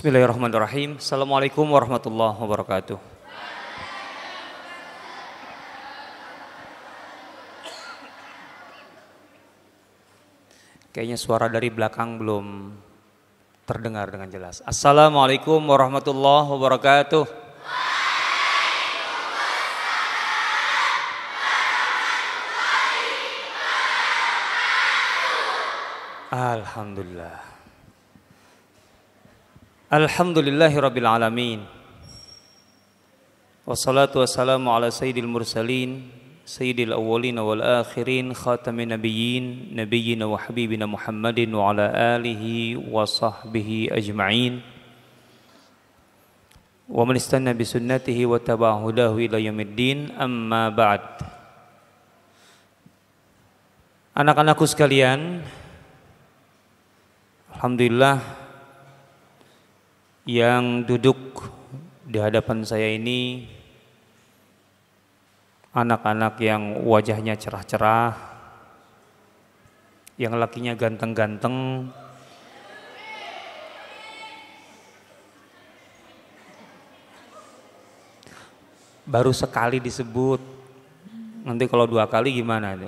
Bismillahirrahmanirrahim. Assalamualaikum warahmatullahi wabarakatuh. Kayaknya suara dari belakang belum terdengar dengan jelas. Assalamualaikum warahmatullahi wabarakatuh. Alhamdulillah. Alhamdulillahirabbil alamin. Wassalatu wassalamu ala sayyidil mursalin, sayyidil awwalin wal akhirin, khatamin nabiyyin, nabiyyina wa habibina Muhammadin wa ala alihi wa sahbihi ajma'in. Wa man istanna bi sunnatihi wa taba'a hudahu ila yaumiddin. Amma ba'd. Anak-anakku sekalian, alhamdulillah yang duduk di hadapan saya ini anak-anak yang wajahnya cerah-cerah, yang lakinya ganteng-ganteng, baru sekali disebut, nanti kalau dua kali gimana itu?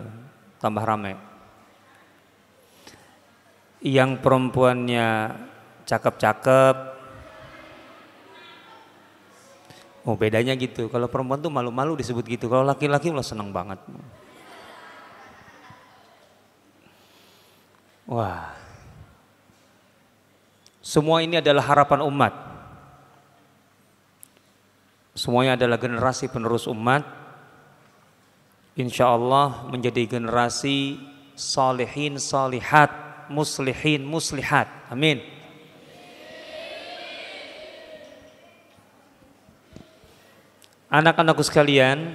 Tambah rame. Yang perempuannya cakep-cakep. Oh, bedanya gitu. Kalau perempuan tuh malu-malu disebut gitu. Kalau laki-laki malah senang banget. Wah. Semua ini adalah harapan umat. Semuanya adalah generasi penerus umat. Insya Allah menjadi generasi salihin, salihat, muslihin, muslihat. Amin. Anak-anakku sekalian,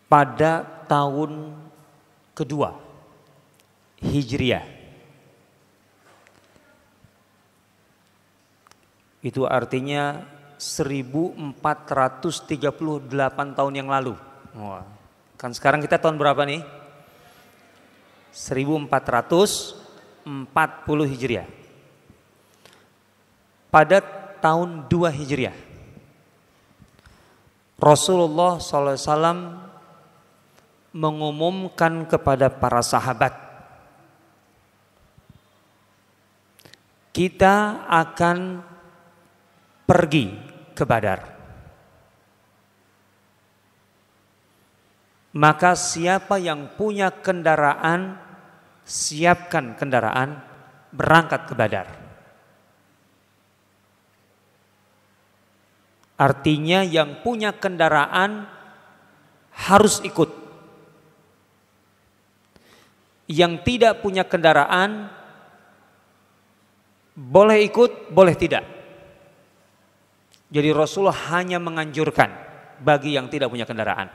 pada tahun kedua Hijriah, itu artinya 1438 tahun yang lalu. Wah, kan sekarang kita tahun berapa nih? 1440 Hijriah. Pada tahun 2 Hijriah, Rasulullah SAW mengumumkan kepada para sahabat, kita akan pergi ke Badar. Maka siapa yang punya kendaraan, siapkan kendaraan, berangkat ke Badar. Artinya yang punya kendaraan harus ikut. Yang tidak punya kendaraan boleh ikut, boleh tidak. Jadi Rasulullah hanya menganjurkan bagi yang tidak punya kendaraan.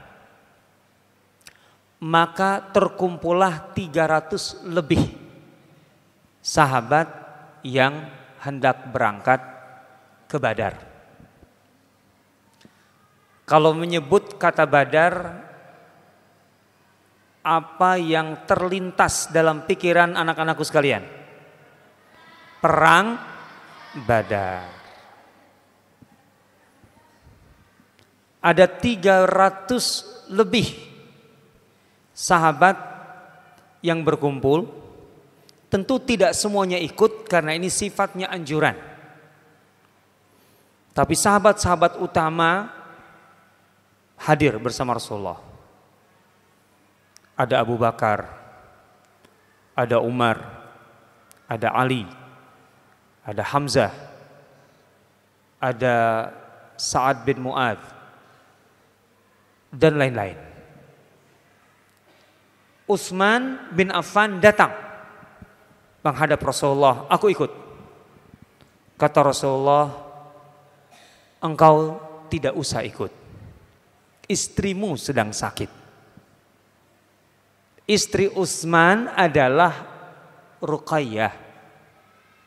Maka terkumpullah 300 lebih sahabat yang hendak berangkat ke Badar. Kalau menyebut kata Badar, apa yang terlintas dalam pikiran anak-anakku sekalian? Perang Badar. Ada 300 lebih sahabat yang berkumpul. Tentu tidak semuanya ikut karena ini sifatnya anjuran. Tapi sahabat-sahabat utama hadir bersama Rasulullah. Ada Abu Bakar, ada Umar, ada Ali, ada Hamzah, ada Sa'ad bin Mu'adz, dan lain-lain. Utsman bin Affan datang menghadap Rasulullah, aku ikut. Kata Rasulullah, engkau tidak usah ikut. Istrimu sedang sakit. Istri Utsman adalah Ruqayyah,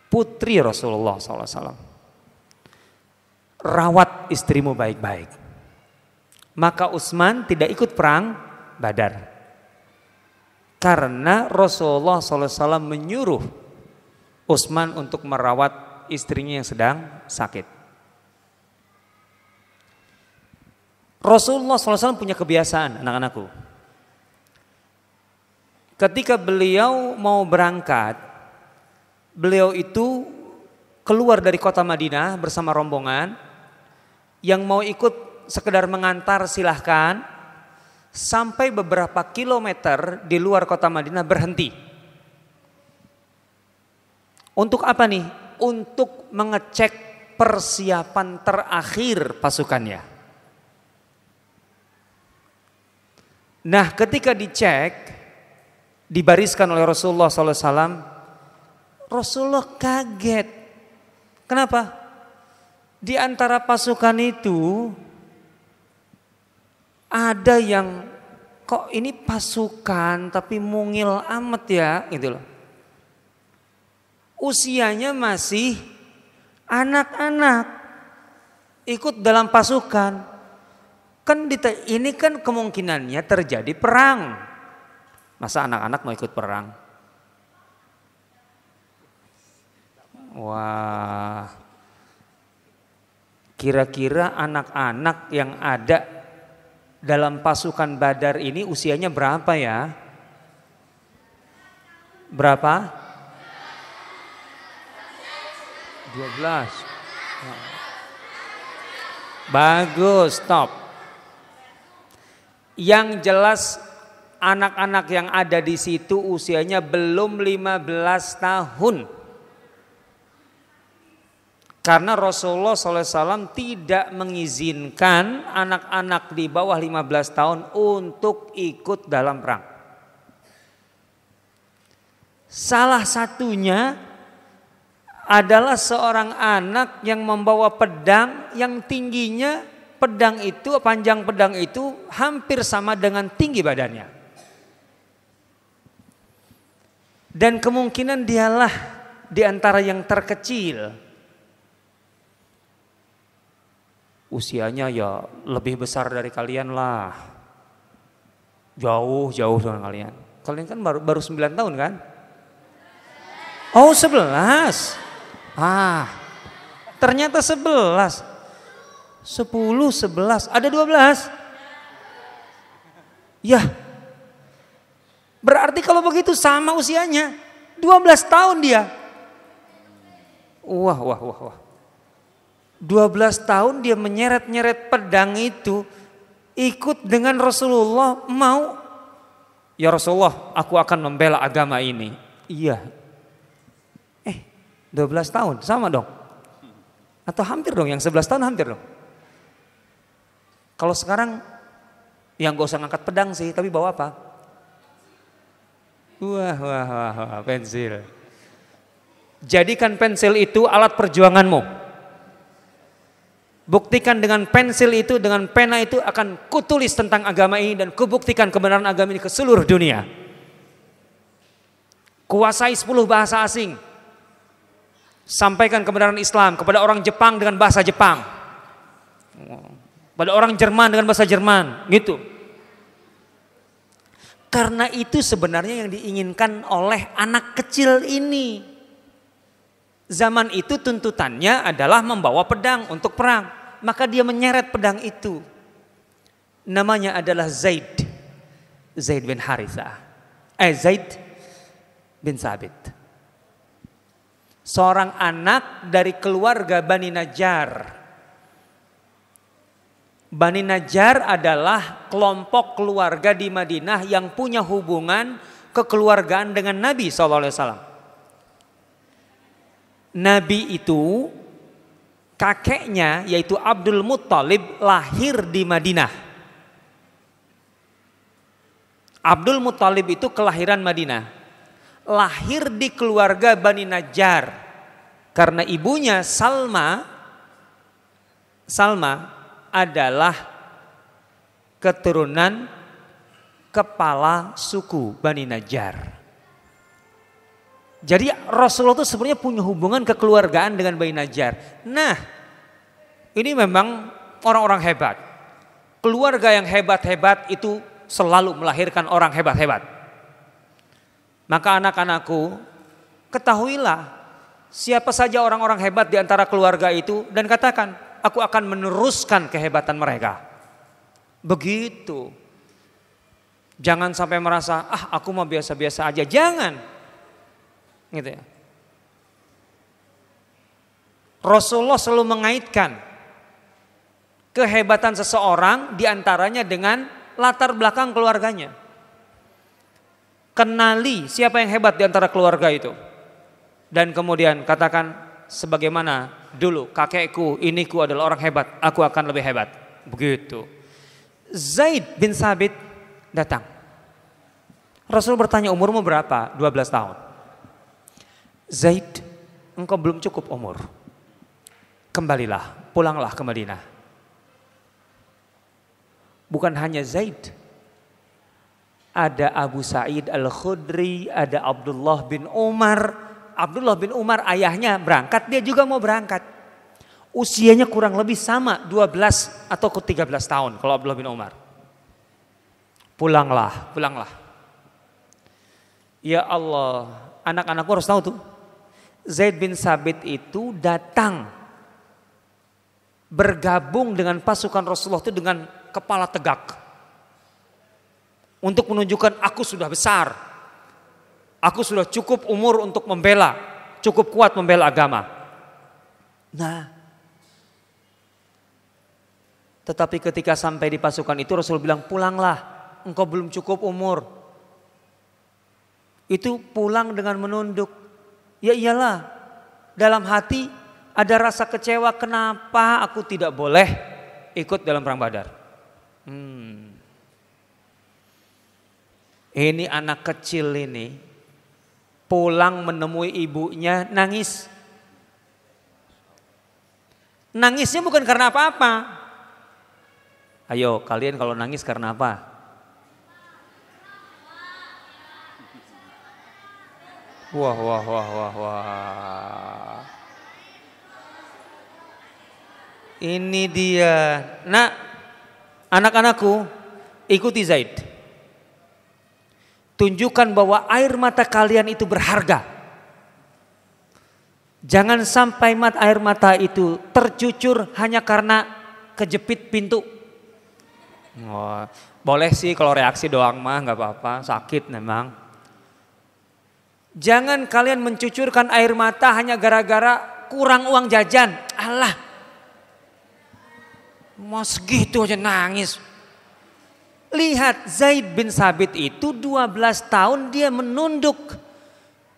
putri Rasulullah SAW. Rawat istrimu baik-baik. Maka Utsman tidak ikut perang Badar. Karena Rasulullah SAW menyuruh Utsman untuk merawat istrinya yang sedang sakit. Rasulullah SAW punya kebiasaan, anak-anakku. Ketika beliau mau berangkat, beliau itu keluar dari kota Madinah bersama rombongan. Yang mau ikut sekedar mengantar silahkan. Sampai beberapa kilometer di luar kota Madinah berhenti. Untuk apa nih? Untuk mengecek persiapan terakhir pasukannya. Nah, ketika dicek, dibariskan oleh Rasulullah SAW, Rasulullah kaget. Kenapa? Di antara pasukan itu ada yang kok ini pasukan tapi mungil amat ya, gitu loh. Usianya masih anak-anak ikut dalam pasukan. Kan ini kan kemungkinannya terjadi perang. Masa anak-anak mau ikut perang? Wah, kira-kira anak-anak yang ada dalam pasukan Badar ini usianya berapa ya? Berapa? 12. Bagus, stop. Yang jelas anak-anak yang ada di situ usianya belum 15 tahun. Karena Rasulullah SAW tidak mengizinkan anak-anak di bawah 15 tahun untuk ikut dalam perang. Salah satunya adalah seorang anak yang membawa pedang yang tingginya pedang itu, panjang pedang itu hampir sama dengan tinggi badannya. Dan kemungkinan dialah di antara yang terkecil. Usianya ya lebih besar dari kalian lah. Jauh dengan kalian. Kalian kan baru 9 tahun kan? Oh 11. Ternyata 11. 10, 11, ada 12. Ya. Berarti kalau begitu sama usianya. 12 tahun dia. Wah. 12 tahun dia menyeret-nyeret pedang itu, ikut dengan Rasulullah, mau, ya Rasulullah aku akan membela agama ini. Iya. 12 tahun sama dong. Atau hampir dong, yang 11 tahun hampir dong. Kalau sekarang yang gak usah ngangkat pedang sih, tapi bawa apa? Wah, pensil. Jadikan pensil itu alat perjuanganmu. Buktikan dengan pensil itu, dengan pena itu akan kutulis tentang agama ini dan kubuktikan kebenaran agama ini ke seluruh dunia. Kuasai 10 bahasa asing. Sampaikan kebenaran Islam kepada orang Jepang dengan bahasa Jepang. Pada orang Jerman dengan bahasa Jerman, gitu. Karena itu sebenarnya yang diinginkan oleh anak kecil ini. Zaman itu tuntutannya adalah membawa pedang untuk perang. Maka dia menyeret pedang itu. Namanya adalah Zaid bin Harithah. Zaid bin Sabit. Seorang anak dari keluarga Bani Najjar. Bani Najjar adalah kelompok keluarga di Madinah yang punya hubungan kekeluargaan dengan Nabi SAW. Nabi itu kakeknya yaitu Abdul Muttalib lahir di Madinah. Abdul Muttalib itu kelahiran Madinah. Lahir di keluarga Bani Najjar. Karena ibunya Salma adalah keturunan kepala suku Bani Najjar. Jadi Rasulullah itu sebenarnya punya hubungan kekeluargaan dengan Bani Najjar. Nah, ini memang orang-orang hebat. Keluarga yang hebat-hebat itu selalu melahirkan orang hebat-hebat. Maka anak-anakku, ketahuilah siapa saja orang-orang hebat di antara keluarga itu dan katakan, aku akan meneruskan kehebatan mereka. Begitu. Jangan sampai merasa, aku mah biasa-biasa aja. Jangan. Gitu ya. Rasulullah selalu mengaitkan kehebatan seseorang diantaranya dengan latar belakang keluarganya. Kenali siapa yang hebat di antara keluarga itu. Dan kemudian katakan, sebagaimana dulu kakekku, iniku adalah orang hebat, aku akan lebih hebat. Begitu. Zaid bin Sabit datang. Rasul bertanya, umurmu berapa? 12 tahun. Zaid, engkau belum cukup umur. Kembalilah, pulanglah ke Madinah. Bukan hanya Zaid. Ada Abu Sa'id Al-Khudri, ada Abdullah bin Umar. Abdullah bin Umar ayahnya berangkat, dia juga mau berangkat. Usianya kurang lebih sama, 12 atau 13 tahun kalau Abdullah bin Umar. Pulanglah. Ya Allah, anak-anakku harus tahu tuh. Zaid bin Sabit itu datang bergabung dengan pasukan Rasulullah itu dengan kepala tegak. Untuk menunjukkan aku sudah besar. Aku sudah cukup umur untuk membela, cukup kuat membela agama. Nah, tetapi ketika sampai di pasukan itu Rasul bilang, pulanglah, engkau belum cukup umur. Itu pulang dengan menunduk. Ya iyalah, dalam hati ada rasa kecewa, kenapa aku tidak boleh ikut dalam perang Badar. Ini anak kecil ini pulang menemui ibunya nangis. Nangisnya bukan karena apa-apa. Ayo kalian kalau nangis karena apa? Wah. Ini dia. Nah, anak-anakku, ikuti Zaid. Tunjukkan bahwa air mata kalian itu berharga. Jangan sampai air mata itu tercucur hanya karena kejepit pintu. Boleh sih kalau reaksi doang mah nggak apa-apa, sakit memang. Jangan kalian mencucurkan air mata hanya gara-gara kurang uang jajan. Alah, mau segitu aja nangis. Lihat Zaid bin Sabit itu 12 tahun dia menunduk.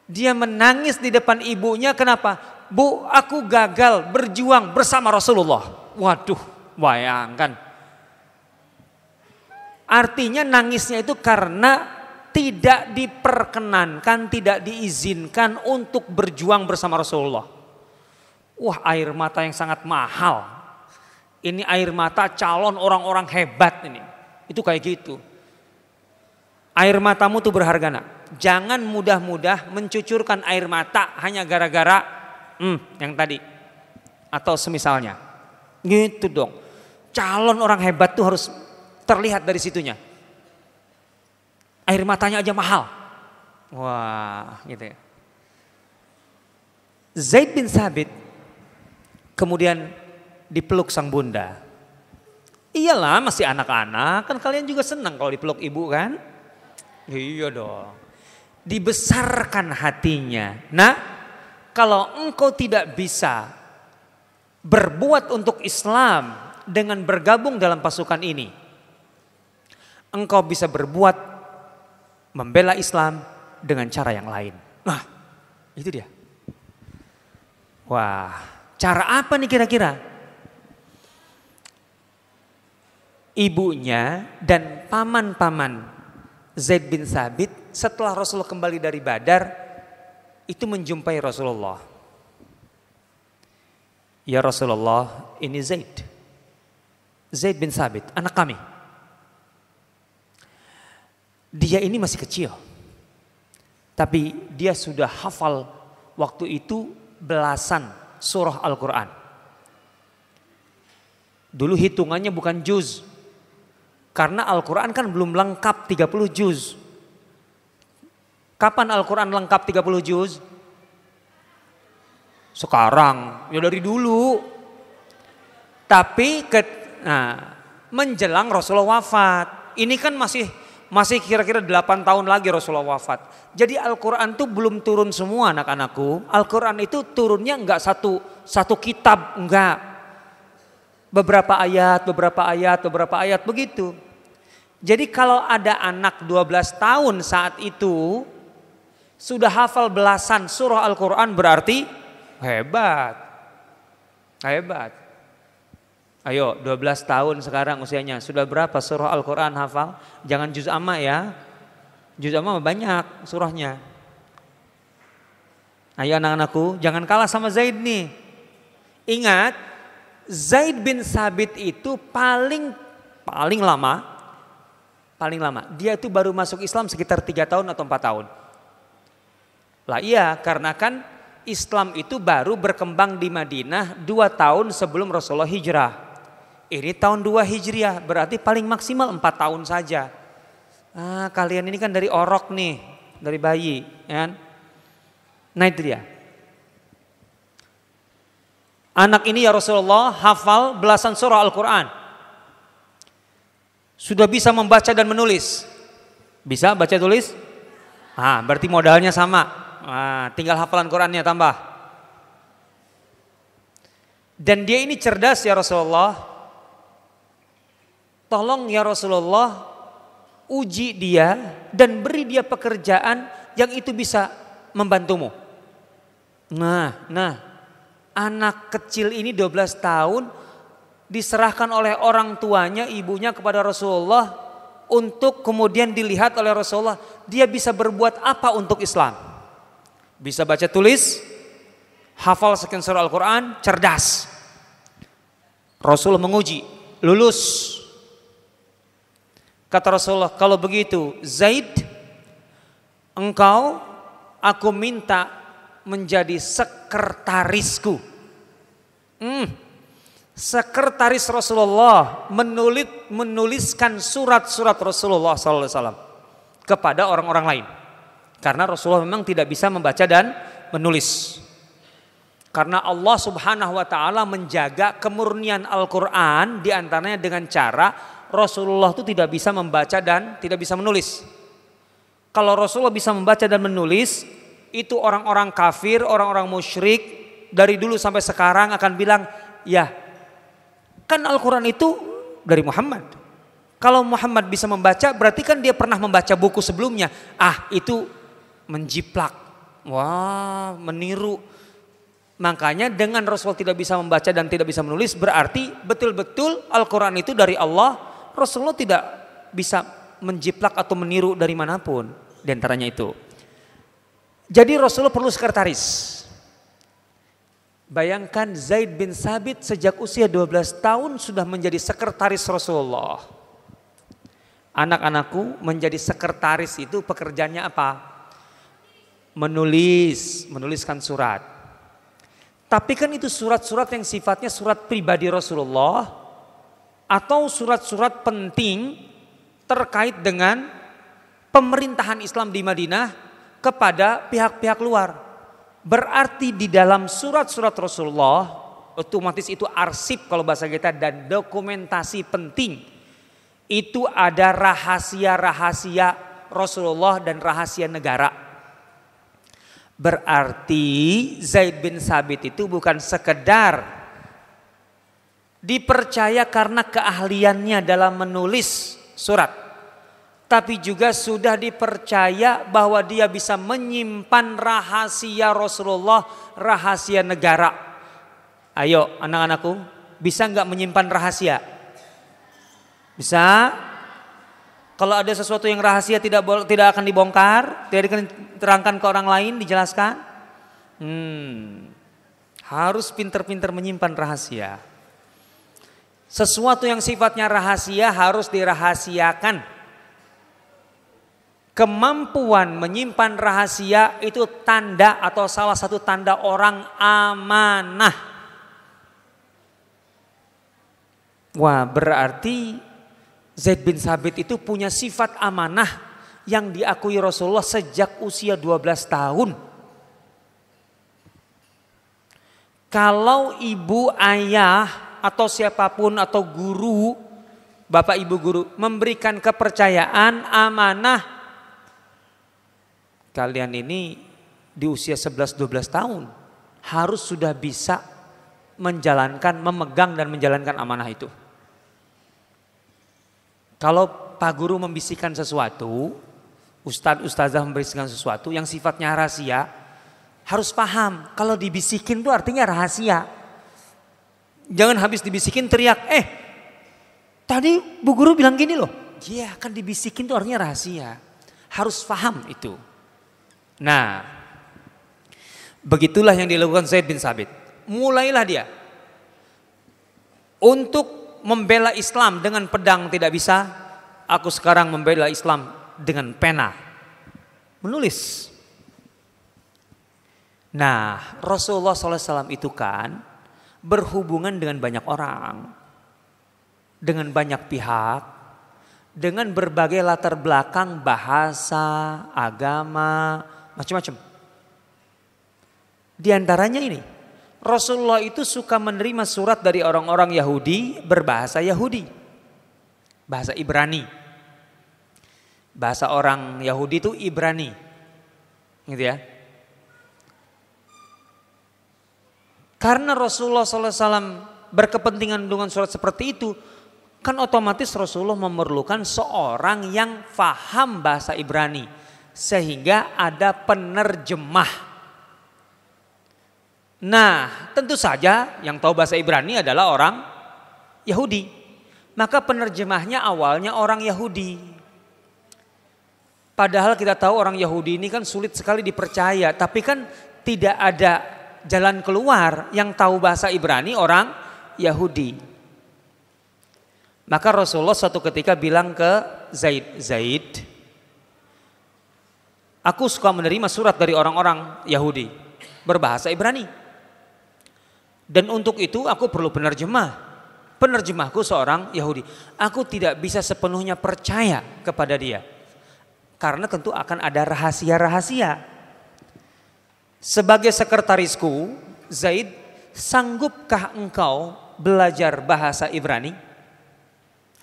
Dia menangis di depan ibunya, kenapa? Bu, aku gagal berjuang bersama Rasulullah. Waduh, bayangkan. Artinya nangisnya itu karena tidak diperkenankan, tidak diizinkan untuk berjuang bersama Rasulullah. Wah, air mata yang sangat mahal. Ini air mata calon orang-orang hebat ini. Itu kayak gitu. Air matamu tuh berharga nak. Jangan mudah-mudah mencucurkan air mata hanya gara-gara yang tadi. Atau semisalnya. Gitu dong. Calon orang hebat tuh harus terlihat dari situnya. Air matanya aja mahal. Wah gitu ya. Zaid bin Sabit kemudian dipeluk sang bunda. Iyalah masih anak-anak, kan kalian juga senang kalau dipeluk ibu kan? Iya dong. Dibesarkan hatinya. Nah, kalau engkau tidak bisa berbuat untuk Islam dengan bergabung dalam pasukan ini, engkau bisa berbuat membela Islam dengan cara yang lain. Nah, itu dia. Wah, cara apa nih kira-kira? Ibunya dan paman-paman Zaid bin Sabit setelah Rasulullah kembali dari Badar itu menjumpai Rasulullah. Ya Rasulullah, ini Zaid bin Sabit, anak kami. Dia ini masih kecil, tapi dia sudah hafal waktu itu belasan surah Al-Quran. Dulu hitungannya bukan juz. Karena Al-Quran kan belum lengkap 30 juz. Kapan Al-Quran lengkap 30 juz? Sekarang, ya dari dulu. Tapi menjelang Rasulullah wafat. Ini kan masih kira-kira 8 tahun lagi Rasulullah wafat. Jadi Al-Quran itu belum turun semua anak-anakku. Al-Quran itu turunnya enggak satu kitab, enggak. Beberapa ayat begitu. Jadi kalau ada anak 12 tahun saat itu sudah hafal belasan surah Al-Quran berarti hebat. Ayo 12 tahun sekarang usianya. Sudah berapa surah Al-Quran hafal? Jangan juz amma ya. Juz amma banyak surahnya. Ayo anak-anakku jangan kalah sama Zaid nih. Ingat Zaid bin Sabit itu paling lama. Dia itu baru masuk Islam sekitar 3 tahun atau 4 tahun. Lah iya, karena kan Islam itu baru berkembang di Madinah 2 tahun sebelum Rasulullah hijrah. Ini tahun 2 Hijriah, berarti paling maksimal 4 tahun saja. Kalian ini kan dari orok nih, dari bayi, ya. Nah itu dia. Anak ini ya Rasulullah hafal belasan surah Al-Quran. Sudah bisa membaca dan menulis. Bisa baca tulis? Berarti modalnya sama. Tinggal hafalan Qurannya tambah. Dan dia ini cerdas ya Rasulullah. Tolong ya Rasulullah uji dia dan beri dia pekerjaan yang itu bisa membantumu. Nah, anak kecil ini 12 tahun diserahkan oleh orang tuanya, ibunya kepada Rasulullah untuk kemudian dilihat oleh Rasulullah dia bisa berbuat apa untuk Islam. Bisa baca tulis, hafal sekian surah Al-Quran, cerdas. Rasul menguji, lulus. Kata Rasulullah, kalau begitu Zaid, aku minta menjadi sekretarisku. Sekretaris Rasulullah menuliskan surat-surat Rasulullah SAW kepada orang-orang lain. Karena Rasulullah memang tidak bisa membaca dan menulis. Karena Allah Subhanahu wa taala menjaga kemurnian Al-Qur'an di antaranya dengan cara Rasulullah itu tidak bisa membaca dan tidak bisa menulis. Kalau Rasulullah bisa membaca dan menulis, itu orang-orang kafir, orang-orang musyrik dari dulu sampai sekarang akan bilang, "Ya, kan Al-Qur'an itu dari Muhammad. Kalau Muhammad bisa membaca, berarti kan dia pernah membaca buku sebelumnya. Itu menjiplak, meniru." Makanya dengan Rasul tidak bisa membaca dan tidak bisa menulis, berarti betul-betul Al-Quran itu dari Allah. Rasulullah tidak bisa menjiplak atau meniru dari manapun. Di antaranya itu. Jadi Rasulullah perlu sekretaris. Bayangkan Zaid bin Sabit sejak usia 12 tahun sudah menjadi sekretaris Rasulullah. Anak-anakku, menjadi sekretaris itu pekerjaannya apa? Menuliskan surat. Tapi kan itu surat-surat yang sifatnya surat pribadi Rasulullah atau surat-surat penting terkait dengan pemerintahan Islam di Madinah kepada pihak-pihak luar. Berarti di dalam surat-surat Rasulullah otomatis itu arsip kalau bahasa kita dan dokumentasi penting. Itu ada rahasia-rahasia Rasulullah dan rahasia negara. Berarti Zaid bin Sabit itu bukan sekedar dipercaya karena keahliannya dalam menulis surat, tapi juga sudah dipercaya bahwa dia bisa menyimpan rahasia Rasulullah, rahasia negara. Ayo anak-anakku, bisa nggak menyimpan rahasia? Bisa. Kalau ada sesuatu yang rahasia tidak akan dibongkar, tidak akan diterangkan ke orang lain, dijelaskan. Harus pintar-pintar menyimpan rahasia. Sesuatu yang sifatnya rahasia harus dirahasiakan. Kemampuan menyimpan rahasia itu tanda atau salah satu tanda orang amanah. Wah, berarti Zaid bin Sabit itu punya sifat amanah yang diakui Rasulullah sejak usia 12 tahun. Kalau ibu, ayah, atau siapapun atau guru, bapak ibu guru memberikan kepercayaan, amanah, kalian ini di usia 11-12 tahun harus sudah bisa menjalankan, memegang dan menjalankan amanah itu. Kalau pak guru membisikkan sesuatu, ustadz ustazah membisikkan sesuatu yang sifatnya rahasia, harus paham kalau dibisikin itu artinya rahasia. Jangan habis dibisikin teriak, tadi bu guru bilang gini loh. Iya, kan dibisikin itu artinya rahasia. Harus paham itu. Nah, begitulah yang dilakukan Zaid bin Sabit. Mulailah dia untuk membela Islam dengan pedang tidak bisa. Aku sekarang membela Islam dengan pena, menulis. Nah, Rasulullah SAW itu kan berhubungan dengan banyak orang, dengan banyak pihak, dengan berbagai latar belakang, bahasa, agama, macam-macam. Di antaranya ini, Rasulullah itu suka menerima surat dari orang-orang Yahudi berbahasa Yahudi, bahasa Ibrani. Bahasa orang Yahudi itu Ibrani, gitu ya. Karena Rasulullah SAW berkepentingan dengan surat seperti itu, kan otomatis Rasulullah memerlukan seorang yang faham bahasa Ibrani, sehingga ada penerjemah. Nah, tentu saja yang tahu bahasa Ibrani adalah orang Yahudi. Maka penerjemahnya awalnya orang Yahudi. Padahal kita tahu orang Yahudi ini kan sulit sekali dipercaya, tapi kan tidak ada jalan keluar, yang tahu bahasa Ibrani orang Yahudi. Maka Rasulullah suatu ketika bilang ke Zaid, aku suka menerima surat dari orang-orang Yahudi berbahasa Ibrani. Dan untuk itu aku perlu penerjemah. Penerjemahku seorang Yahudi. Aku tidak bisa sepenuhnya percaya kepada dia, karena tentu akan ada rahasia-rahasia. Sebagai sekretarisku, Zaid, sanggupkah engkau belajar bahasa Ibrani?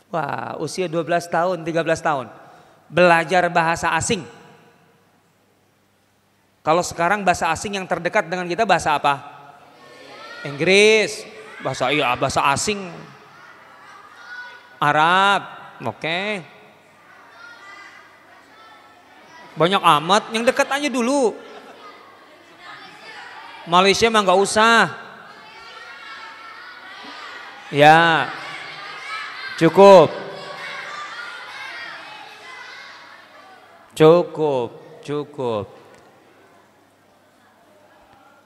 Wah, usia 12 tahun, 13 tahun. Belajar bahasa asing. Kalau sekarang bahasa asing yang terdekat dengan kita bahasa apa? Inggris. Bahasa asing. Arab. Oke. Banyak amat, yang dekat aja dulu. Malaysia mah nggak usah. Ya, cukup.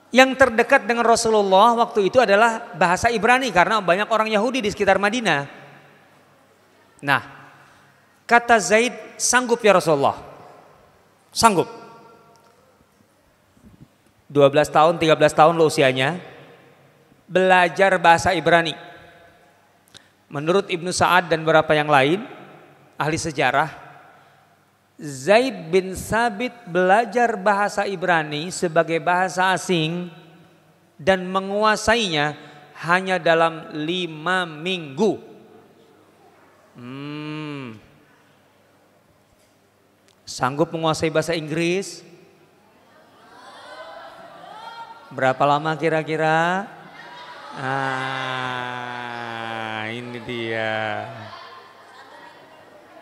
Yang terdekat dengan Rasulullah waktu itu adalah bahasa Ibrani, karena banyak orang Yahudi di sekitar Madinah. Nah, kata Zaid, sanggup ya Rasulullah? Sanggup. 12 tahun, 13 tahun lo usianya, belajar bahasa Ibrani. Menurut Ibnu Sa'ad dan beberapa yang lain, ahli sejarah, Zaid bin Sabit belajar bahasa Ibrani sebagai bahasa asing dan menguasainya hanya dalam 5 minggu. Sanggup menguasai bahasa Inggris? Berapa lama kira-kira? Ini dia.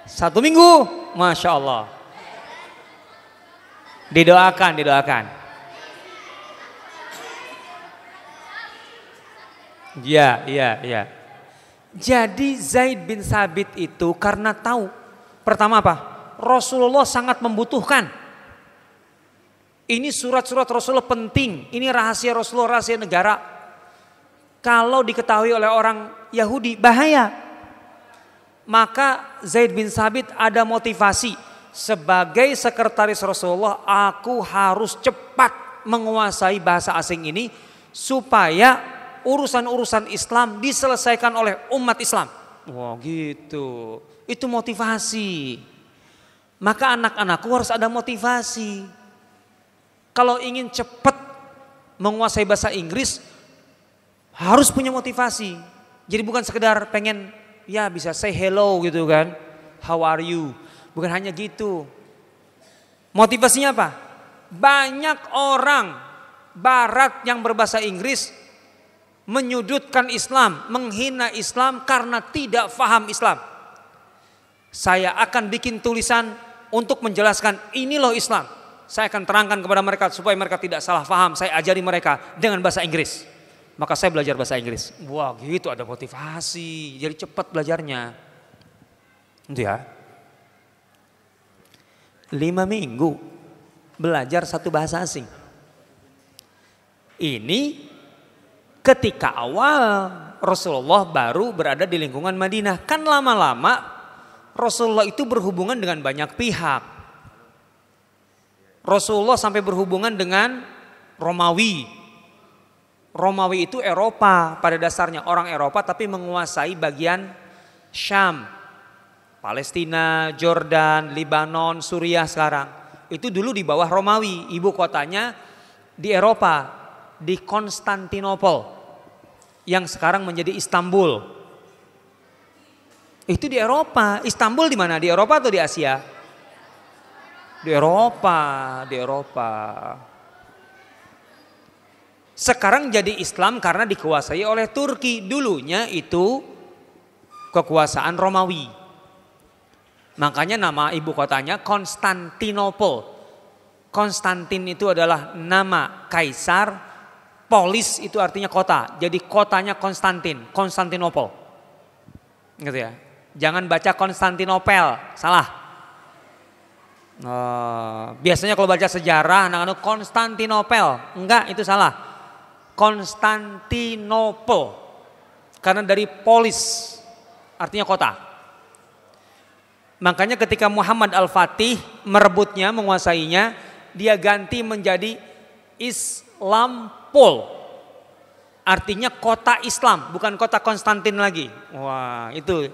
1 minggu, Masya Allah. Didoakan. Iya. Jadi Zaid bin Sabit itu karena tahu, pertama apa? Rasulullah sangat membutuhkan. Ini surat-surat Rasulullah penting, ini rahasia Rasulullah, rahasia negara. Kalau diketahui oleh orang Yahudi bahaya. Maka Zaid bin Sabit ada motivasi, sebagai sekretaris Rasulullah aku harus cepat menguasai bahasa asing ini supaya urusan-urusan Islam diselesaikan oleh umat Islam. Wah gitu, itu motivasi. Maka anak-anakku harus ada motivasi. Kalau ingin cepat menguasai bahasa Inggris, harus punya motivasi. Jadi bukan sekedar pengen ya bisa say hello gitu kan. How are you? Bukan hanya gitu. Motivasinya apa? Banyak orang barat yang berbahasa Inggris menyudutkan Islam, menghina Islam karena tidak faham Islam. Saya akan bikin tulisan untuk menjelaskan ini loh Islam. Saya akan terangkan kepada mereka supaya mereka tidak salah faham. Saya ajari mereka dengan bahasa Inggris. Maka saya belajar bahasa Inggris. Wah gitu, ada motivasi. Jadi cepat belajarnya. Itu ya. 5 minggu belajar satu bahasa asing. Ini ketika awal Rasulullah baru berada di lingkungan Madinah. Kan lama-lama Rasulullah itu berhubungan dengan banyak pihak. Rasulullah sampai berhubungan dengan Romawi. Romawi itu Eropa pada dasarnya, orang Eropa tapi menguasai bagian Syam, Palestina, Jordan, Libanon, Suriah sekarang. Itu dulu di bawah Romawi, ibu kotanya di Eropa, di Konstantinopel yang sekarang menjadi Istanbul. Itu di Eropa. Istanbul di mana? Di Eropa atau di Asia? Di Eropa, di Eropa. Sekarang jadi Islam karena dikuasai oleh Turki. Dulunya itu kekuasaan Romawi. Makanya nama ibu kotanya Konstantinopel. Konstantin itu adalah nama kaisar, polis itu artinya kota. Jadi kotanya Konstantin, Konstantinopel. Gitu ya. Jangan baca Konstantinopel, salah. Biasanya kalau baca sejarah anak-anak Konstantinopel, enggak, itu salah. Konstantinopel karena dari polis artinya kota. Makanya ketika Muhammad Al-Fatih merebutnya, menguasainya, dia ganti menjadi Islampol. Artinya kota Islam, bukan kota Konstantin lagi. Wah, itu.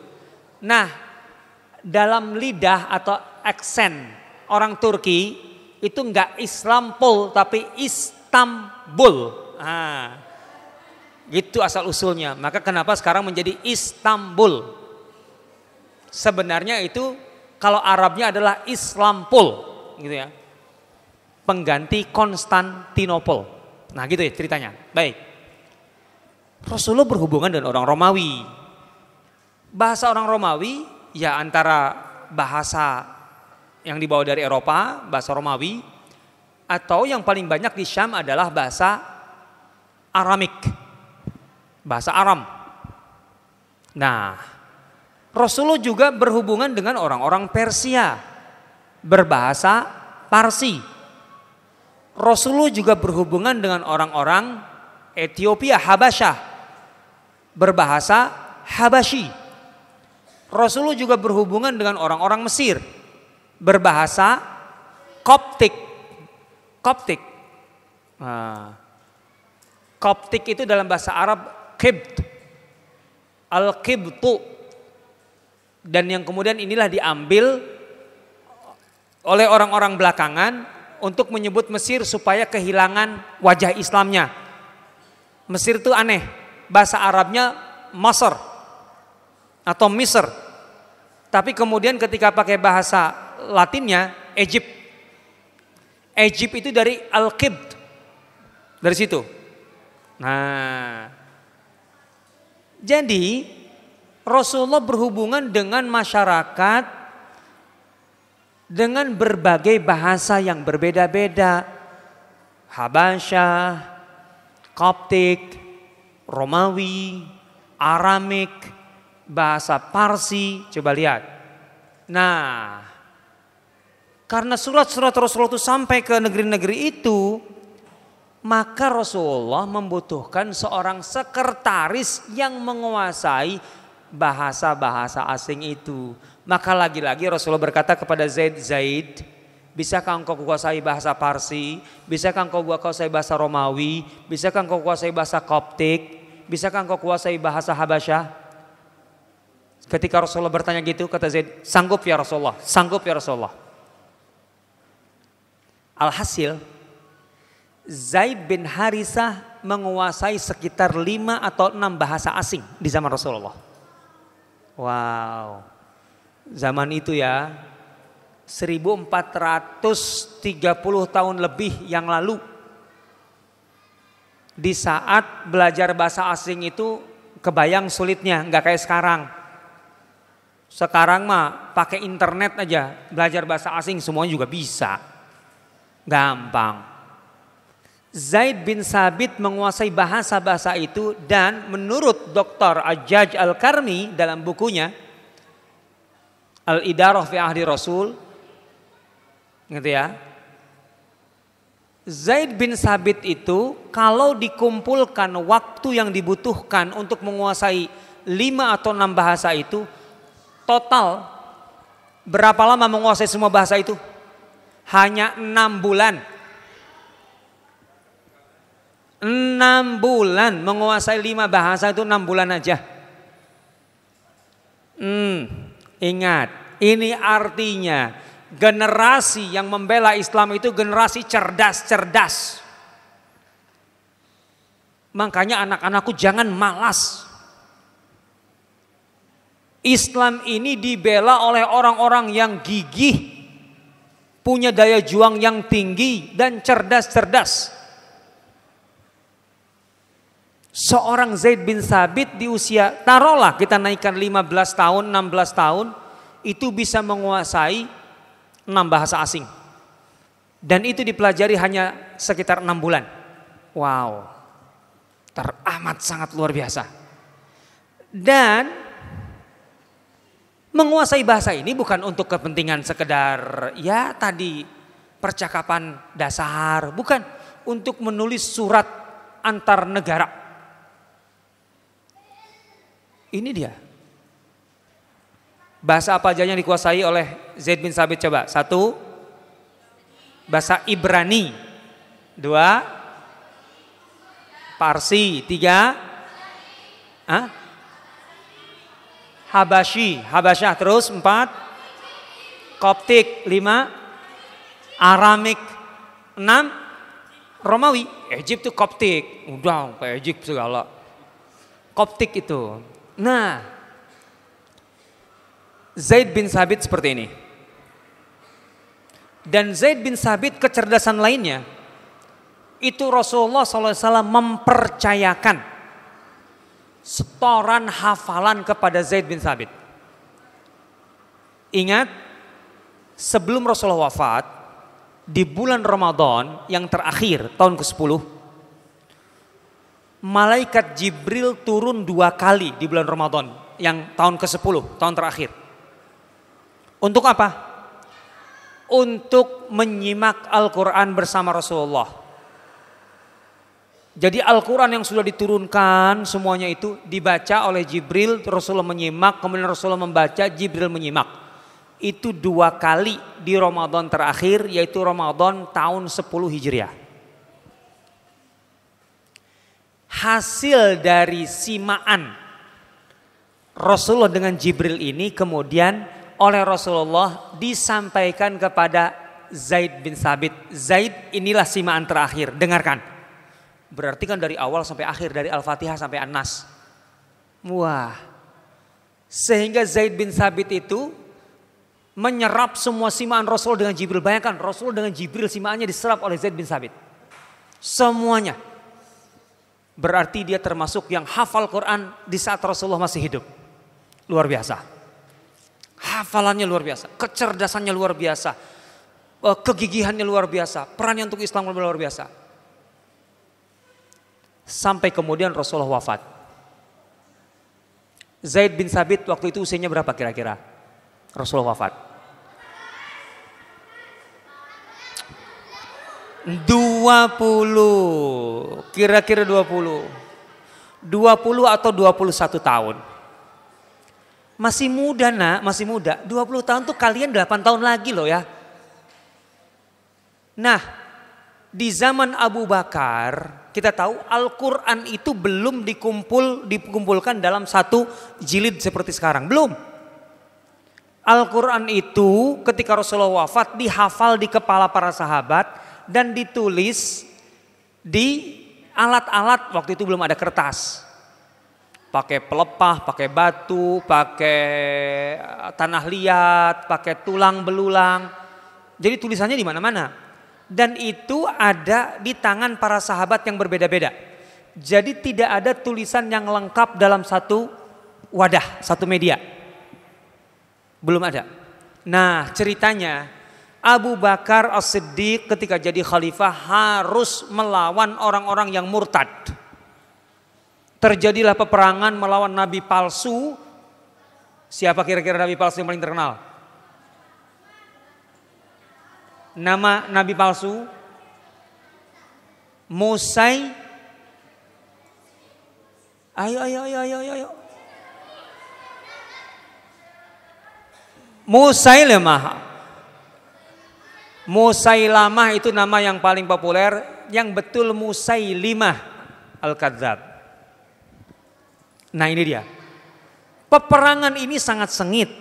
Nah, dalam lidah atau aksen orang Turki itu enggak Islampol tapi Istanbul. Nah, gitu asal usulnya. Maka kenapa sekarang menjadi Istanbul? Sebenarnya itu kalau Arabnya adalah Islampol, gitu ya. Pengganti Konstantinopel. Nah, gitu ya ceritanya. Baik. Rasulullah berhubungan dengan orang Romawi. Bahasa orang Romawi ya antara bahasa yang dibawa dari Eropa, bahasa Romawi, atau yang paling banyak di Syam adalah bahasa Aramik, bahasa Aram. Nah, Rasulullah juga berhubungan dengan orang-orang Persia, berbahasa Parsi. Rasulullah juga berhubungan dengan orang-orang Ethiopia, Habasyah, berbahasa Habasyi. Rasulullah juga berhubungan dengan orang-orang Mesir, berbahasa Koptik. Koptik. Nah, Koptik itu dalam bahasa Arab Qibt, Al-Qibtu. Dan yang kemudian inilah diambil oleh orang-orang belakangan untuk menyebut Mesir supaya kehilangan wajah Islamnya. Mesir itu aneh, bahasa Arabnya Masr atau Misr. Tapi kemudian ketika pakai bahasa Latinnya Egypt. Egypt itu dari Al-Qibt, dari situ. Nah, jadi Rasulullah berhubungan dengan masyarakat dengan berbagai bahasa yang berbeda-beda. Habasyah, Koptik, Romawi, Aramik, bahasa Parsi. Coba lihat. Nah, karena surat-surat Rasulullah itu sampai ke negeri-negeri itu, maka Rasulullah membutuhkan seorang sekretaris yang menguasai bahasa-bahasa asing itu. Maka lagi-lagi Rasulullah berkata kepada Zaid, bisakah engkau kuasai bahasa Parsi? Bisakah engkau kuasai bahasa Romawi? Bisakah engkau kuasai bahasa Koptik? Bisakah engkau kuasai bahasa Habasyah? Ketika Rasulullah bertanya gitu, kata Zaid, sanggup ya Rasulullah, sanggup ya Rasulullah. Alhasil Zaid bin Harisah menguasai sekitar 5 atau 6 bahasa asing di zaman Rasulullah. Wow. Zaman itu ya 1430 tahun lebih yang lalu. Di saat belajar bahasa asing itu kebayang sulitnya, nggak kayak sekarang. Sekarang mah pakai internet aja belajar bahasa asing semuanya juga bisa. Gampang. Zaid bin Sabit menguasai bahasa-bahasa itu dan menurut Dr. Ajaj Al-Karmi dalam bukunya Al-Idarah fi Ahdi Rasul, gitu ya. Zaid bin Sabit itu kalau dikumpulkan waktu yang dibutuhkan untuk menguasai 5 atau 6 bahasa itu, total berapa lama menguasai semua bahasa itu? Hanya 6 bulan. 6 bulan menguasai 5 bahasa itu 6 bulan aja. Ingat, ini artinya generasi yang membela Islam itu generasi cerdas-cerdas. Makanya anak-anakku jangan malas. Islam ini dibela oleh orang-orang yang gigih, punya daya juang yang tinggi dan cerdas-cerdas. Seorang Zaid bin Sabit di usia, taruhlah kita naikkan 15 tahun, 16 tahun, itu bisa menguasai 6 bahasa asing. Dan itu dipelajari hanya sekitar 6 bulan. Wow, teramat sangat luar biasa. Dan menguasai bahasa ini bukan untuk kepentingan sekedar ya tadi percakapan dasar, bukan untuk menulis surat antar negara. Ini dia. Bahasa apa aja yang dikuasai oleh Zaid bin Sabit coba? 1, bahasa Ibrani. 2, Parsi. 3, Habasyah. Terus 4, Koptik. 5, Aramik. 6, Romawi. Egypt itu Koptik. Udah kayak Egypt segala. Koptik itu. Nah, Zaid bin Sabit seperti ini. Dan Zaid bin Sabit kecerdasan lainnya, itu Rasulullah SAW mempercayakan setoran hafalan kepada Zaid bin Sabit. Ingat, sebelum Rasulullah wafat, di bulan Ramadan yang terakhir tahun ke-10, malaikat Jibril turun 2 kali di bulan Ramadan yang tahun ke-10, tahun terakhir. Untuk apa? Untuk menyimak Al-Quran bersama Rasulullah. Jadi Al-Quran yang sudah diturunkan semuanya itu dibaca oleh Jibril, Rasulullah menyimak, kemudian Rasulullah membaca, Jibril menyimak. Itu 2 kali di Ramadan terakhir, yaitu Ramadan tahun 10 Hijriah. Hasil dari simaan Rasulullah dengan Jibril ini kemudian oleh Rasulullah disampaikan kepada Zaid bin Sabit. Zaid, inilah simaan terakhir, dengarkan. Berarti kan dari awal sampai akhir, dari Al-Fatihah sampai An-Nas. Wah, sehingga Zaid bin Sabit itu menyerap semua simaan Rasul dengan Jibril. Bayangkan Rasul dengan Jibril simaannya diserap oleh Zaid bin Sabit. Semuanya. Berarti dia termasuk yang hafal Quran di saat Rasulullah masih hidup. Luar biasa. Hafalannya luar biasa, kecerdasannya luar biasa, kegigihannya luar biasa, perannya untuk Islam luar biasa. Sampai kemudian Rasulullah wafat. Zaid bin Sabit waktu itu usianya berapa kira-kira? Rasulullah wafat. 20, kira-kira 20 atau 21 tahun. Masih muda nak, masih muda. 20 tahun tuh kalian 8 tahun lagi loh ya. Nah, di zaman Abu Bakar kita tahu Al-Quran itu belum dikumpulkan dalam satu jilid seperti sekarang, belum. Al-Quran itu ketika Rasulullah wafat dihafal di kepala para sahabat dan ditulis di alat-alat, waktu itu belum ada kertas. Pakai pelepah, pakai batu, pakai tanah liat, pakai tulang belulang. Jadi tulisannya di mana-mana. Dan itu ada di tangan para sahabat yang berbeda-beda. Jadi tidak ada tulisan yang lengkap dalam satu wadah, satu media. Belum ada. Nah, ceritanya Abu Bakar As-Siddiq ketika jadi khalifah harus melawan orang-orang yang murtad. Terjadilah peperangan melawan nabi palsu. Siapa kira-kira nabi palsu yang paling terkenal? Nama nabi palsu Ayo. Musailamah itu nama yang paling populer, yang betul Musailimah Al-Kadzab. Nah, ini dia. Peperangan ini sangat sengit.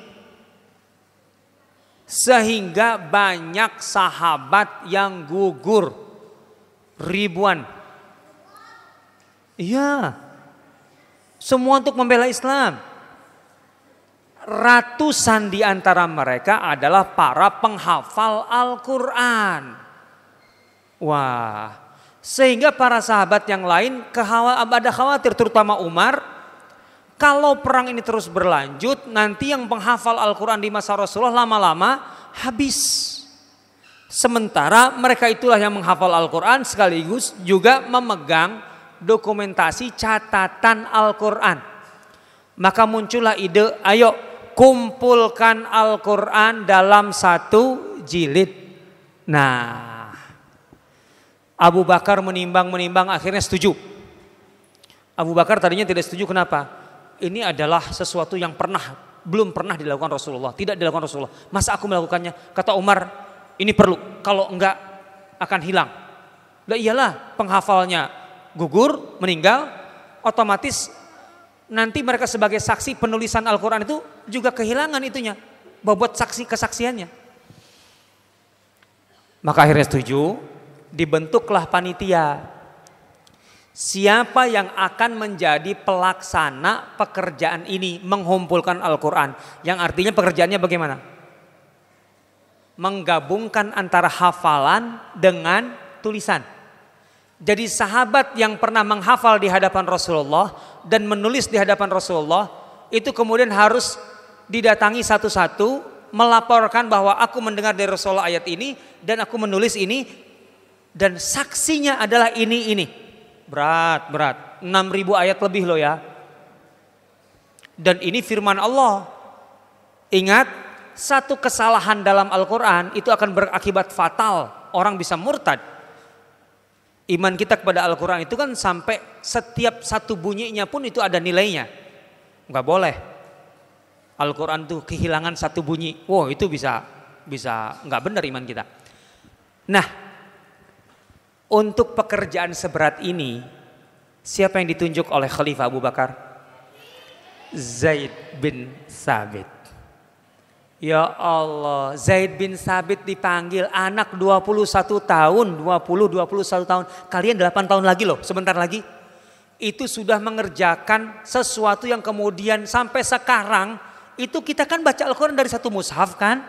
Sehingga banyak sahabat yang gugur. Ribuan. Iya. Semua untuk membela Islam. Ratusan di antara mereka adalah para penghafal Al-Quran. Wah. Sehingga para sahabat yang lain ada khawatir, terutama Umar. Kalau perang ini terus berlanjut, nanti yang penghafal Al-Quran di masa Rasulullah lama-lama habis. Sementara mereka itulah yang menghafal Al-Quran sekaligus juga memegang dokumentasi catatan Al-Quran. Maka muncullah ide, ayo kumpulkan Al-Quran dalam satu jilid. Nah, Abu Bakar menimbang akhirnya setuju. Abu Bakar tadinya tidak setuju, kenapa? Ini adalah sesuatu yang belum pernah dilakukan Rasulullah, tidak dilakukan Rasulullah. Masa aku melakukannya? Kata Umar, ini perlu, kalau enggak akan hilang. Lah iyalah, penghafalnya gugur, meninggal, otomatis nanti mereka sebagai saksi penulisan Al-Quran itu juga kehilangan itunya, bobot kesaksiannya. Maka akhirnya setuju, dibentuklah panitia. Siapa yang akan menjadi pelaksana pekerjaan ini, mengumpulkan Al-Quran. Yang artinya pekerjaannya bagaimana? Menggabungkan antara hafalan dengan tulisan. Jadi sahabat yang pernah menghafal di hadapan Rasulullah dan menulis di hadapan Rasulullah, itu kemudian harus didatangi satu-satu, melaporkan bahwa aku mendengar dari Rasulullah ayat ini dan aku menulis ini, dan saksinya adalah ini. Berat. 6.000 ayat lebih loh ya. Dan ini firman Allah. Ingat, satu kesalahan dalam Al-Quran itu akan berakibat fatal. Orang bisa murtad. Iman kita kepada Al-Quran itu kan sampai setiap satu bunyinya pun itu ada nilainya. Enggak boleh Al-Quran tuh kehilangan satu bunyi. Wow, itu bisa enggak benar iman kita. Nah, untuk pekerjaan seberat ini, siapa yang ditunjuk oleh Khalifah Abu Bakar? Zaid bin Sabit. Ya Allah, Zaid bin Sabit dipanggil, anak 21 tahun, 21 tahun. Kalian 8 tahun lagi loh, sebentar lagi. Itu sudah mengerjakan sesuatu yang kemudian sampai sekarang, itu kita kan baca Al-Quran dari satu mushaf kan?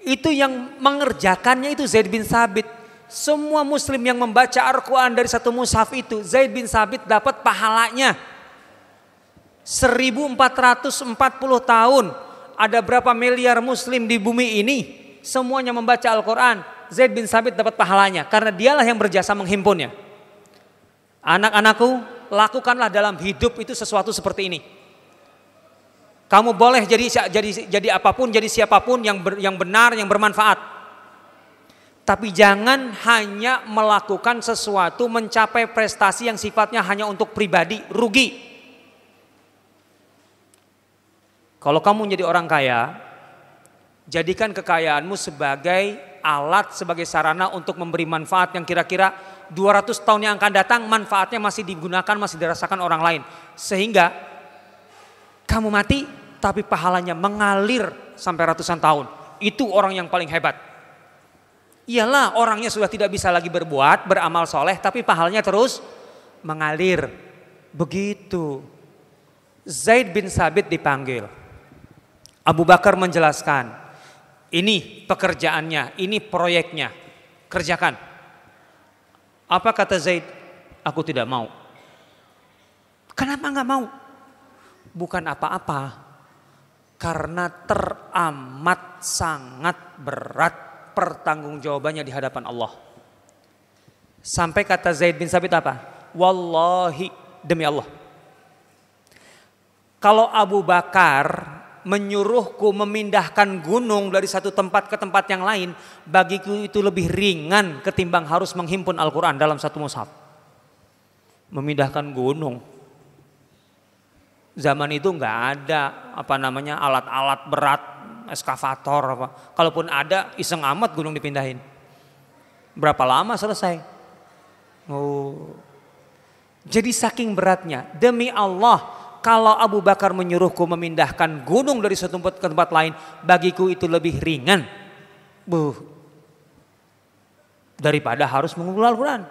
Itu yang mengerjakannya itu Zaid bin Sabit. Semua muslim yang membaca Al-Quran dari satu mushaf itu, Zaid bin Sabit dapat pahalanya. 1440 tahun, ada berapa miliar muslim di bumi ini, semuanya membaca Al-Quran, Zaid bin Sabit dapat pahalanya. Karena dialah yang berjasa menghimpunnya. Anak-anakku, lakukanlah dalam hidup itu sesuatu seperti ini. Kamu boleh jadi apapun, jadi siapapun yang benar, yang bermanfaat. Tapi jangan hanya melakukan sesuatu mencapai prestasi yang sifatnya hanya untuk pribadi, rugi. Kalau kamu menjadi orang kaya, jadikan kekayaanmu sebagai alat, sebagai sarana untuk memberi manfaat yang kira-kira 200 tahun yang akan datang manfaatnya masih digunakan, masih dirasakan orang lain. Sehingga kamu mati tapi pahalanya mengalir sampai ratusan tahun. Itu orang yang paling hebat. Iyalah, orangnya sudah tidak bisa lagi berbuat, beramal soleh, tapi pahalanya terus mengalir. Begitu. Zaid bin Sabit dipanggil. Abu Bakar menjelaskan, ini pekerjaannya, ini proyeknya, kerjakan. Apa kata Zaid? Aku tidak mau. Kenapa nggak mau? Bukan apa-apa, karena teramat sangat berat pertanggungjawabannya di hadapan Allah. Sampai kata Zaid bin Sabit apa? Wallahi, demi Allah, kalau Abu Bakar menyuruhku memindahkan gunung dari satu tempat ke tempat yang lain, bagiku itu lebih ringan ketimbang harus menghimpun Al-Quran dalam satu mushaf. Memindahkan gunung. Zaman itu nggak ada alat-alat berat, eskavator apa. Kalaupun ada, iseng amat gunung dipindahin. Berapa lama selesai? Oh. Jadi saking beratnya, demi Allah, kalau Abu Bakar menyuruhku memindahkan gunung dari satu tempat ke tempat lain, bagiku itu lebih ringan daripada harus mengumpul Al-Quran.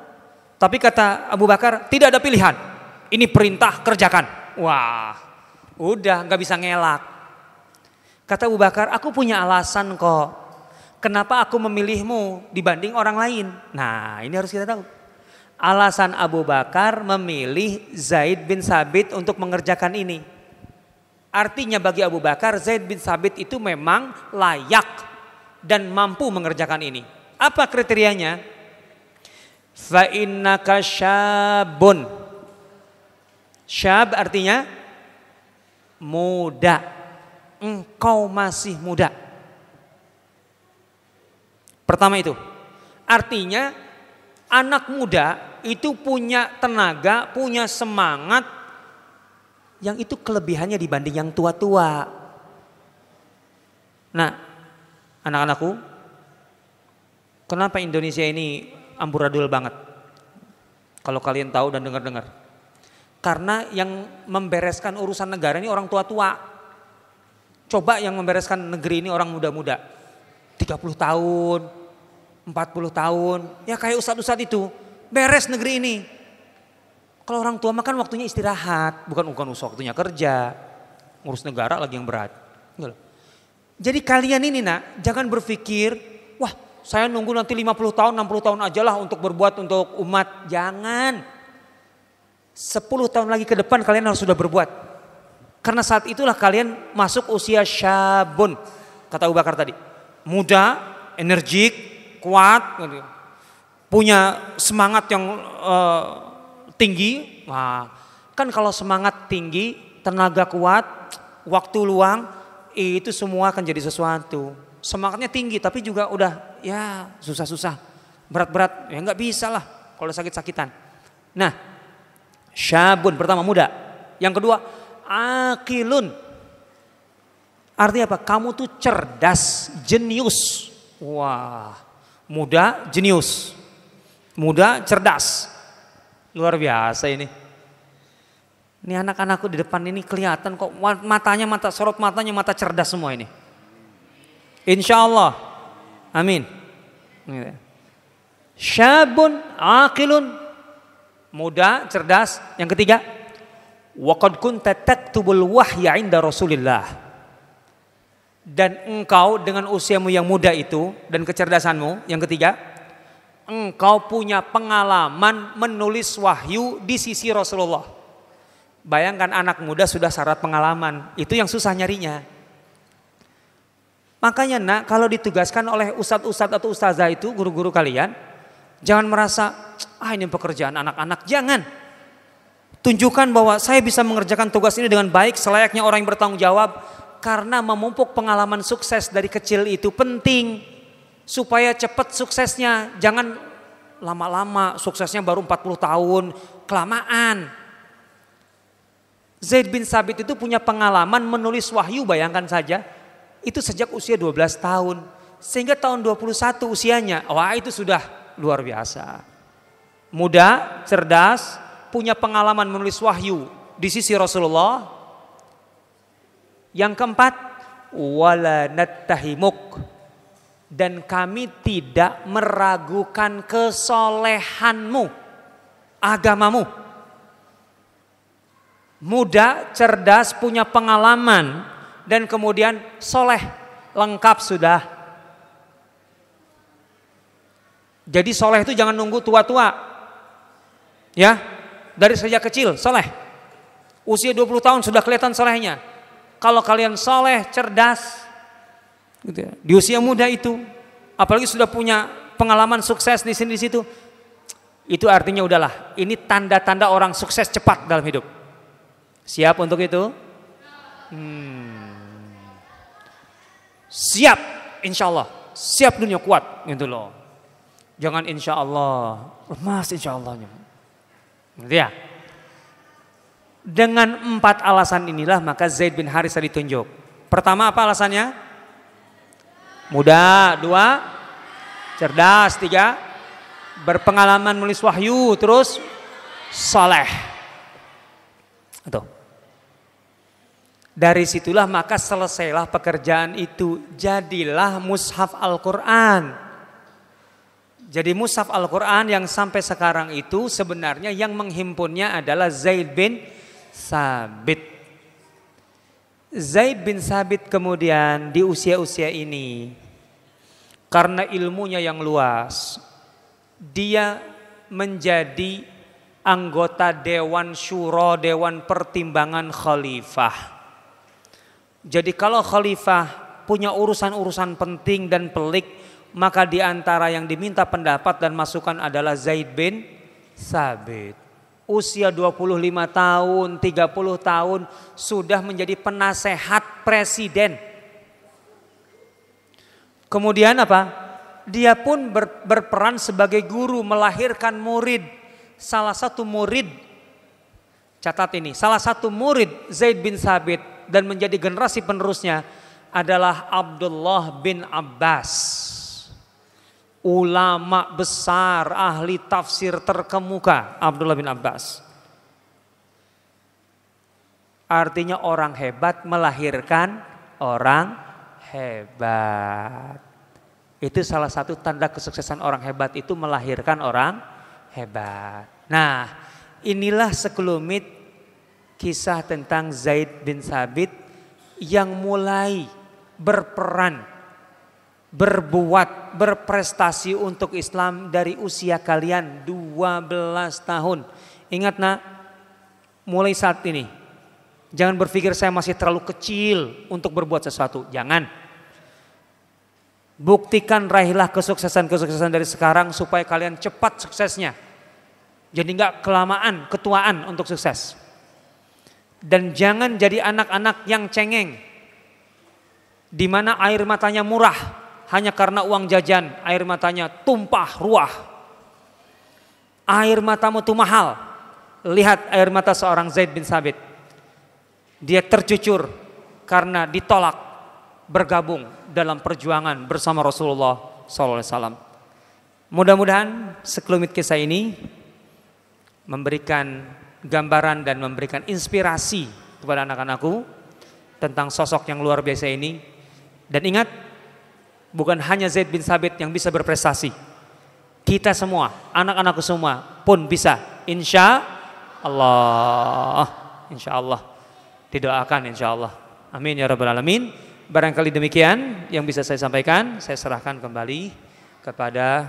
Tapi kata Abu Bakar, tidak ada pilihan, ini perintah, kerjakan. Wah, udah nggak bisa ngelak. Kata Abu Bakar, aku punya alasan kok, kenapa aku memilihmu dibanding orang lain. Nah, ini harus kita tahu. Alasan Abu Bakar memilih Zaid bin Sabit untuk mengerjakan ini. Artinya bagi Abu Bakar, Zaid bin Sabit itu memang layak dan mampu mengerjakan ini. Apa kriterianya? Fa innaka syabun. Syab artinya muda. Engkau masih muda. Pertama itu. Artinya anak muda itu punya tenaga, punya semangat yang itu kelebihannya dibanding yang tua-tua. Nah, anak-anakku, kenapa Indonesia ini amburadul banget? Kalau kalian tahu dan dengar-dengar. Karena yang membereskan urusan negara ini orang tua-tua. Coba yang membereskan negeri ini orang muda-muda. 30 tahun, 40 tahun, ya kayak ustadz-ustadz itu. Beres negeri ini. Kalau orang tua makan waktunya istirahat, bukan waktunya kerja, ngurus negara lagi yang berat. Jadi kalian ini jangan berpikir, wah saya nunggu nanti 50 tahun, 60 tahun aja lah untuk berbuat untuk umat. Jangan. 10 tahun lagi ke depan kalian harus sudah berbuat. Karena saat itulah kalian masuk usia syabun. Kata Abu Bakar tadi. Muda, energik, kuat, punya semangat yang tinggi. Nah, kan kalau semangat tinggi, tenaga kuat, waktu luang, itu semua akan jadi sesuatu. Semangatnya tinggi tapi juga udah ya susah-susah, berat-berat, ya nggak bisa lah kalau sakit-sakitan. Nah, syabun pertama muda. Yang kedua akilun. Artinya apa? Kamu tuh cerdas, jenius. Wah, muda, jenius. Muda, cerdas. Luar biasa ini. Ini anak-anakku di depan ini kelihatan kok matanya, sorot matanya mata cerdas semua ini. Insya Allah. Amin. Syabun akilun. Muda, cerdas. Yang ketiga, waqad kunta taktubul wahya 'inda Rasulillah. Dan engkau dengan usiamu yang muda itu dan kecerdasanmu, yang ketiga, engkau punya pengalaman menulis wahyu di sisi Rasulullah. Bayangkan anak muda sudah syarat pengalaman, itu yang susah nyarinya. Makanya kalau ditugaskan oleh ustadz-ustadz atau ustazah itu, guru-guru kalian, jangan merasa, ini pekerjaan anak-anak. Jangan. Tunjukkan bahwa saya bisa mengerjakan tugas ini dengan baik selayaknya orang yang bertanggung jawab. Karena memupuk pengalaman sukses dari kecil itu penting. Supaya cepat suksesnya. Jangan lama-lama suksesnya baru 40 tahun. Kelamaan. Zaid bin Sabit itu punya pengalaman menulis wahyu, bayangkan saja. Itu sejak usia 12 tahun. Sehingga tahun 21 usianya. Wah, itu sudah luar biasa. Muda, cerdas, punya pengalaman menulis wahyu di sisi Rasulullah. Yang keempat, wala nattahimuk. dan kami tidak meragukan kesolehanmu, agamamu. Muda, cerdas, punya pengalaman, dan kemudian soleh, lengkap sudah. Jadi soleh itu jangan nunggu tua-tua, ya, dari sejak kecil soleh. Usia 20 tahun sudah kelihatan solehnya. Kalau kalian soleh, cerdas, gitu ya, di usia muda itu, apalagi sudah punya pengalaman sukses di sini di situ, itu artinya udahlah, ini tanda-tanda orang sukses cepat dalam hidup. Siap untuk itu? Siap, insya Allah. Siap dunia kuat, gitu loh. Jangan insya Allah, lemas insya Allahnya. Gitu ya. Dengan 4 alasan inilah maka Zaid bin Harithah ditunjuk. Pertama apa alasannya? Muda. 2, cerdas. 3, berpengalaman menulis wahyu. Terus saleh. Itu. Dari situlah maka selesailah pekerjaan itu. Jadilah mushaf Al-Quran. Jadi mushaf Al-Quran yang sampai sekarang itu sebenarnya yang menghimpunnya adalah Zaid bin Sabit. Zaid bin Sabit kemudian di usia-usia ini, karena ilmunya yang luas, dia menjadi anggota Dewan Syuro, Dewan Pertimbangan Khalifah. Jadi kalau Khalifah punya urusan-urusan penting dan pelik, maka di antara yang diminta pendapat dan masukan adalah Zaid bin Sabit. Usia 25 tahun, 30 tahun sudah menjadi penasehat presiden. Kemudian apa? Dia pun berperan sebagai guru, melahirkan murid. Salah satu murid, catat ini, salah satu murid Zaid bin Sabit dan menjadi generasi penerusnya adalah Abdullah bin Abbas. Ulama besar, ahli tafsir terkemuka, Abdullah bin Abbas. Artinya orang hebat melahirkan orang hebat. Itu salah satu tanda kesuksesan orang hebat, itu melahirkan orang hebat. Nah, inilah sekelumit kisah tentang Zaid bin Sabit yang mulai berperan, berbuat, berprestasi untuk Islam dari usia kalian 12 tahun. Ingat nak, mulai saat ini jangan berpikir saya masih terlalu kecil untuk berbuat sesuatu. Jangan. Buktikan, raihlah kesuksesan-kesuksesan dari sekarang supaya kalian cepat suksesnya. Jadi enggak kelamaan, ketuaan untuk sukses. Dan jangan jadi anak-anak yang cengeng, di mana air matanya murah. Hanya karena uang jajan, air matanya tumpah ruah. Air matamu itu mahal. Lihat air mata seorang Zaid bin Sabit. Dia tercucur karena ditolak bergabung dalam perjuangan bersama Rasulullah SAW. Mudah-mudahan sekelumit kisah ini memberikan gambaran dan memberikan inspirasi kepada anak-anakku tentang sosok yang luar biasa ini. Dan ingat, bukan hanya Zaid bin Sabit yang bisa berprestasi. Kita semua, anak-anakku semua pun bisa. Insya Allah. Insya Allah. Didoakan insya Allah. Amin ya rabbal alamin. Barangkali demikian yang bisa saya sampaikan. Saya serahkan kembali kepada